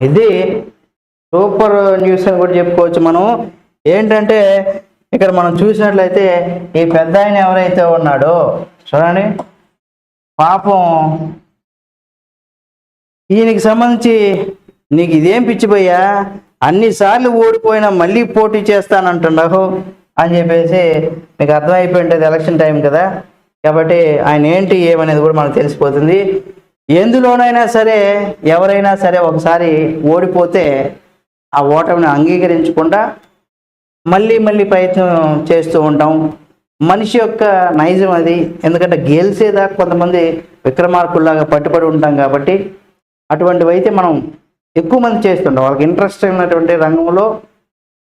ఇది super news అని కూడా చెప్పుకోవచ్చు మనం. ఏంటంటే ఇక్కడ మనం చూసినట్లయితే ఈ పెద్ద ఆయన ఎవరైతే ఉన్నాడో చూడండి, పాపం ఈయనకి సంబంధించి నీకు ఇదేం పిచ్చిపోయా, అన్నిసార్లు ఓడిపోయినా మళ్ళీ పోటీ చేస్తానంటున్నావు అని చెప్పేసి మీకు అర్థమైపోయి ఉంటుంది. ఎలక్షన్ టైం కదా, కాబట్టి ఆయన ఏంటి ఏమనేది కూడా మనకు తెలిసిపోతుంది. ఎందులోనైనా సరే ఎవరైనా సరే ఒకసారి ఓడిపోతే ఆ ఓటమిని అంగీకరించకుండా మళ్ళీ మళ్ళీ ప్రయత్నం చేస్తూ ఉంటాం. మనిషి యొక్క నైజం అది. ఎందుకంటే గెలిచేదాకా కొంతమంది విక్రమార్కుల్లాగా పట్టుబడి ఉంటాం కాబట్టి అటువంటివి అయితే మనం ఎక్కువ మంది చేస్తుంటాం. వాళ్ళకి ఇంట్రెస్ట్ ఉన్నటువంటి రంగంలో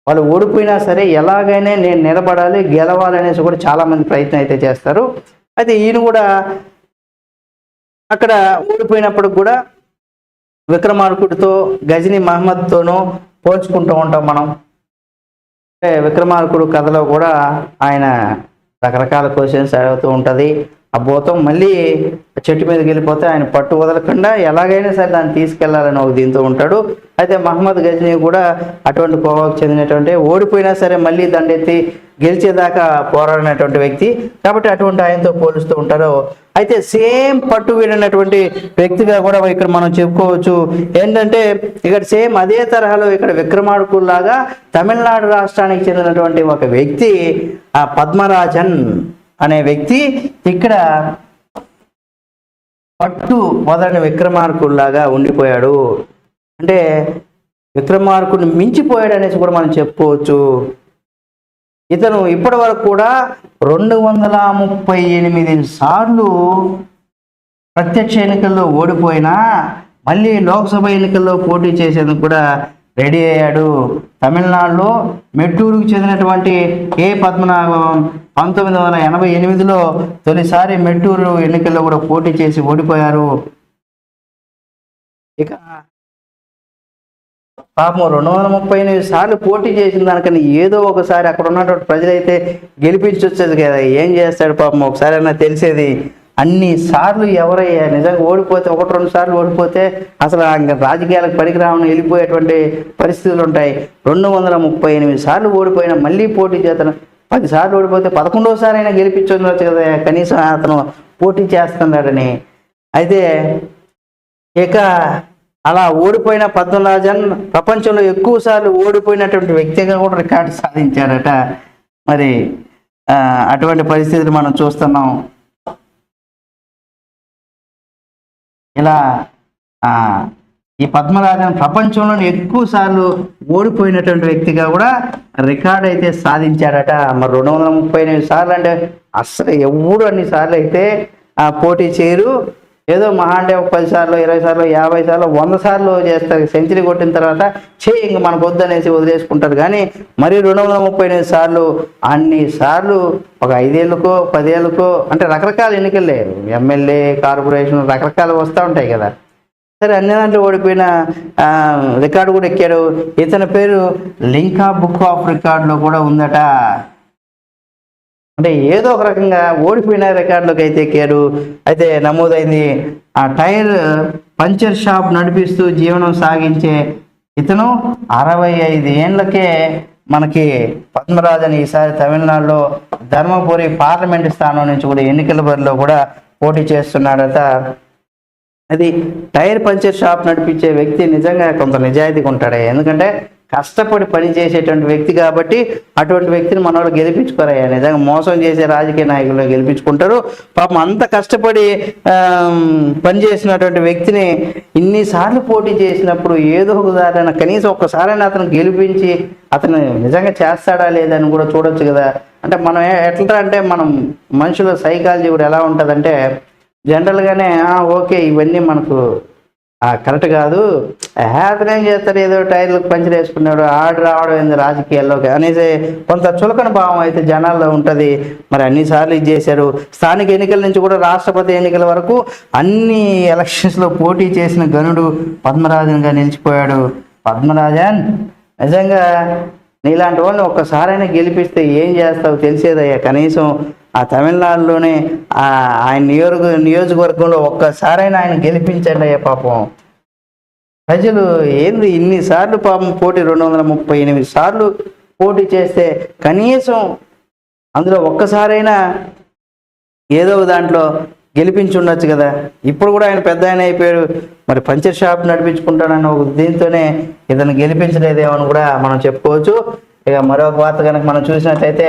వాళ్ళు ఓడిపోయినా సరే ఎలాగైనా నేను నిలబడాలి, గెలవాలనేసి కూడా చాలామంది ప్రయత్నం అయితే చేస్తారు. అయితే ఈయన కూడా అక్కడ ఓడిపోయినప్పుడు కూడా విక్రమార్కుడితో గజనీ మహమ్మద్తోనూ పోల్చుకుంటూ ఉంటాం మనం. విక్రమార్కుడు కథలో కూడా ఆయన రకరకాల క్వశ్చన్స్ అడుగుతూ ఉంటుంది. ఆ భూతం మళ్ళీ చెట్టు మీదకి వెళ్ళిపోతే ఆయన పట్టు వదలకుండా ఎలాగైనా సరే దాన్ని తీసుకెళ్లాలని ఒక దీంతో ఉంటాడు. అయితే మహమ్మద్ గజనీ కూడా అటువంటి కోవకు చెందినటువంటి, ఓడిపోయినా సరే మళ్ళీ దండెత్తి గెలిచేదాకా పోరాడినటువంటి వ్యక్తి కాబట్టి అటువంటి ఆయనతో పోలుస్తూ ఉంటారు. అయితే సేమ్ పట్టు వీడినటువంటి వ్యక్తిగా కూడా ఇక్కడ మనం చెప్పుకోవచ్చు. ఏంటంటే ఇక్కడ సేమ్ అదే తరహాలో ఇక్కడ విక్రమార్కుల్లాగా తమిళనాడు రాష్ట్రానికి చెందినటువంటి ఒక వ్యక్తి ఆ పద్మరాజన్ అనే వ్యక్తి ఇక్కడ పట్టు వదలని విక్రమార్కుల్లాగా ఉండిపోయాడు. అంటే విక్రమార్కుడిని మించిపోయాడు అనేసి కూడా మనం చెప్పుకోవచ్చు. ఇతను ఇప్పటి వరకు కూడా 238 సార్లు ప్రత్యక్ష ఎన్నికల్లో ఓడిపోయినా మళ్ళీ లోక్సభ ఎన్నికల్లో పోటీ చేసేందుకు కూడా రెడీ అయ్యాడు. తమిళనాడులో మెట్టూరుకు చెందినటువంటి కే పద్మనాభం 1988లో తొలిసారి మెట్టూరు ఎన్నికల్లో కూడా పోటీ చేసి ఓడిపోయారు. ఇక పాపం 238 సార్లు పోటీ చేసిన దానికన్నా ఏదో ఒకసారి అక్కడ ఉన్నటువంటి ప్రజలైతే గెలిపించొచ్చేది కదా. ఏం చేస్తాడు పాపం, ఒకసారైనా తెలిసేది. అన్ని సార్లు ఎవరయ్యా నిజంగా ఓడిపోతే, 1-2 సార్లు ఓడిపోతే అసలు రాజకీయాలకు పనికిరావని వెళ్ళిపోయేటువంటి పరిస్థితులు ఉంటాయి. 238 సార్లు ఓడిపోయినా మళ్ళీ పోటీ చేస్తాను. 10 సార్లు ఓడిపోతే 11వ సారి అయినా గెలిపించవచ్చు కదా, కనీసం అతను పోటీ చేస్తున్నాడని. అయితే ఇక అలా ఓడిపోయిన పద్మరాజన్ ప్రపంచంలో ఎక్కువ సార్లు ఓడిపోయినటువంటి వ్యక్తిగా కూడా రికార్డు సాధించాడట. మరి అటువంటి పరిస్థితులు మనం చూస్తున్నాం. ఇలా ఈ పద్మరాజన్ ప్రపంచంలోని ఎక్కువ సార్లు ఓడిపోయినటువంటి వ్యక్తిగా కూడా రికార్డు అయితే సాధించాడట. మరి 238 సార్లు అంటే అస్సలు ఎవడు అన్ని సార్లు అయితే పోటీ చేయరు. ఏదో మహా అంటే 10 సార్లు, 20 సార్లు, 50 సార్లు, 100 సార్లు చేస్తారు. సెంచరీ కొట్టిన తర్వాత ఇంక మనకు వద్దనేసి వదిలేసుకుంటారు. కానీ మరి 238 సార్లు, అన్ని సార్లు ఒక 5 ఏళ్ళకో 10 ఏళ్ళకో అంటే రకరకాల ఎన్నికలు లేరు, ఎమ్మెల్యే, కార్పొరేషన్ రకరకాలు వస్తూ ఉంటాయి కదా. సరే అన్ని దాంట్లో ఓడిపోయిన రికార్డు కూడా ఎక్కాడు. ఇతని పేరు లింకా బుక్ ఆఫ్ రికార్డులో కూడా ఉందట. అంటే ఏదో ఒక రకంగా ఓడిపోయిన రికార్డులోకి అయితే ఎక్కాడు. అయితే నమోదైంది. ఆ టైర్ పంచర్ షాప్ నడిపిస్తూ జీవనం సాగించే ఇతను 65 ఏళ్ళకే మనకి పద్మరాజన్ ఈసారి తమిళనాడులో ధర్మపురి పార్లమెంటు స్థానం నుంచి కూడా ఎన్నికల బరిలో కూడా పోటీ చేస్తున్నాడట. అది టైర్ పంచర్ షాప్ నడిపించే వ్యక్తి నిజంగా కొంత నిజాయితీగా ఉంటాడు. ఎందుకంటే కష్టపడి పని చేసేటువంటి వ్యక్తి కాబట్టి అటువంటి వ్యక్తిని మన వాళ్ళు గెలిపించుకోరయ్యా. నిజంగా మోసం చేసే రాజకీయ నాయకులు గెలిపించుకుంటారు. పాపం అంత కష్టపడి పని చేసినటువంటి వ్యక్తిని ఇన్నిసార్లు పోటీ చేసినప్పుడు ఏదో ఒకసారైనా కనీసం ఒక్కసారైనా అతను గెలిపించి అతను నిజంగా చేస్తాడా లేదని కూడా చూడొచ్చు కదా. అంటే మనం ఎట్లా అంటే మనం మనుషుల సైకాలజీ కూడా ఎలా ఉంటుందంటే జనరల్గానే ఓకే ఇవన్నీ మనకు కరెక్ట్ కాదు, అతను ఏం చేస్తాడు, ఏదో టైర్లకు పంచర్ వేసుకున్నాడు, ఆర్డర్ రావడం ఏంది రాజకీయాల్లోకి అనేసి కొంత చులకన భావం అయితే జనాల్లో ఉంటుంది. మరి అన్నిసార్లు ఇది చేశారు. స్థానిక ఎన్నికల నుంచి కూడా రాష్ట్రపతి ఎన్నికల వరకు అన్ని ఎలక్షన్స్లో పోటీ చేసిన గనుడు పద్మరాజన్గా నిలిచిపోయాడు. పద్మరాజన్ నిజంగా నీలాంటి వాళ్ళని ఒక్కసారైనా గెలిపిస్తే ఏం చేస్తావు తెలిసేదయ్యా. కనీసం ఆ తమిళనాడులోనే ఆయన నియోజకవర్గంలో ఒక్కసారైనా ఆయన గెలిపించండి అయ్యా. పాపం ప్రజలు ఏంది ఇన్నిసార్లు పాపం పోటీ 238 సార్లు పోటీ చేస్తే కనీసం అందులో ఒక్కసారైనా ఏదో ఒక దాంట్లో గెలిపించి ఉండొచ్చు కదా. ఇప్పుడు కూడా ఆయన పెద్ద ఆయన అయిపోయారు, మరి పంచర్ షాప్ నడిపించుకుంటాడన్న ఒక దీంతోనే ఇతను గెలిపించలేదేమో అని కూడా మనం చెప్పుకోవచ్చు. ఇక మరొక వార్త కనుక మనం చూసినట్లయితే